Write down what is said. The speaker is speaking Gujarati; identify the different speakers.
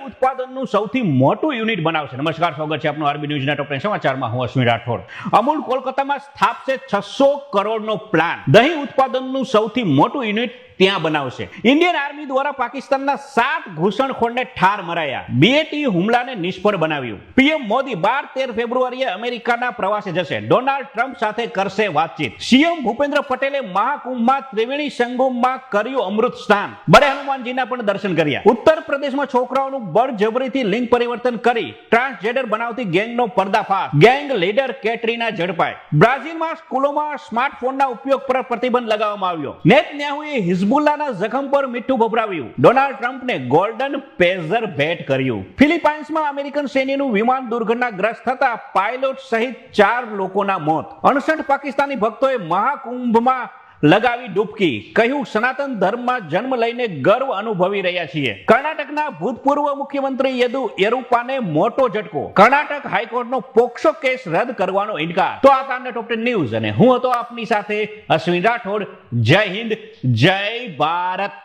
Speaker 1: ઉત્પાદનનું સૌથી મોટું યુનિટ બનાવશે. નમસ્કાર, સ્વાગત છે આપનું આરબી ન્યૂઝના ટોપ 10 સમાચારમાં. હું અશ્વિન રાઠોડ. અમૂલ કોલકાતામાં સ્થાપશે 600 કરોડનો પ્લાન. દહીં ઉત્પાદનનું સૌથી મોટું યુનિટ ત્યાં બનાવશે. ઇન્ડિયન આર્મી દ્વારા પાકિસ્તાનના 7 ઘૂસણખોરને ઠાર મરાયા. BAT હુમલાને નિષ્ફળ બનાવ્યું. પીએમ મોદી 12-13 ફેબ્રુઆરીએ અમેરિકાના પ્રવાસે જશે. ડોનાલ્ડ ટ્રમ્પ સાથે કરશે વાતચીત. સીએમ ભૂપેન્દ્ર પટેલે મહાકુંભમાં ત્રિવેણી સંગમમાં કર્યું અમૃત સ્નાન. બડે હનુમાનજીના પણ દર્શન કર્યા. ઉત્તર પ્રદેશમાં છોકરાઓનું બળજબરીથી લિંગ પરિવર્તન કરી ટ્રાન્સજેન્ડર બનાવતી ગેંગનો પર્દાફાશ. ગેંગ લીડર કેટરીના ઝડપાઈ. બ્રાઝિલમાં સ્કૂલોમાં સ્માર્ટફોનના ઉપયોગ પર પ્રતિબંધ લગાવવામાં આવ્યો. નેતન્યાહુએ હિઝબુલ્લાના જખમ પર મીઠું ભભરાવ્યું. ડોનાલ્ડ ટ્રમ્પને ગોલ્ડન પેઝર ભેટ કર્યું. ફિલિપાઇન્સમાં અમેરિકન સૈન્યનું વિમાન દુર્ઘટનાગ્રસ્ત થતા પાયલોટ સહિત 4 લોકોના મોત. 68 પાકિસ્તાની ભક્તોએ મહાકુંભમાં લગાવી ડૂબકી. કહ્યું, સનાતન ધર્મમાં જન્મ લઈને ગર્વ અનુભવી રહ્યા છીએ. કર્ણાટકના ભૂતપૂર્વ મુખ્યમંત્રી યેદુરપ્પાને મોટો ઝટકો. કર્ણાટક હાઈકોર્ટનો પોક્સો કેસ રદ કરવાનો ઇનકાર. તો આ તારના ટોપ 10 ન્યૂઝ અને હું હતો આપની સાથે અશ્વિન રાઠોડ. જય હિન્દ, જય ભારત.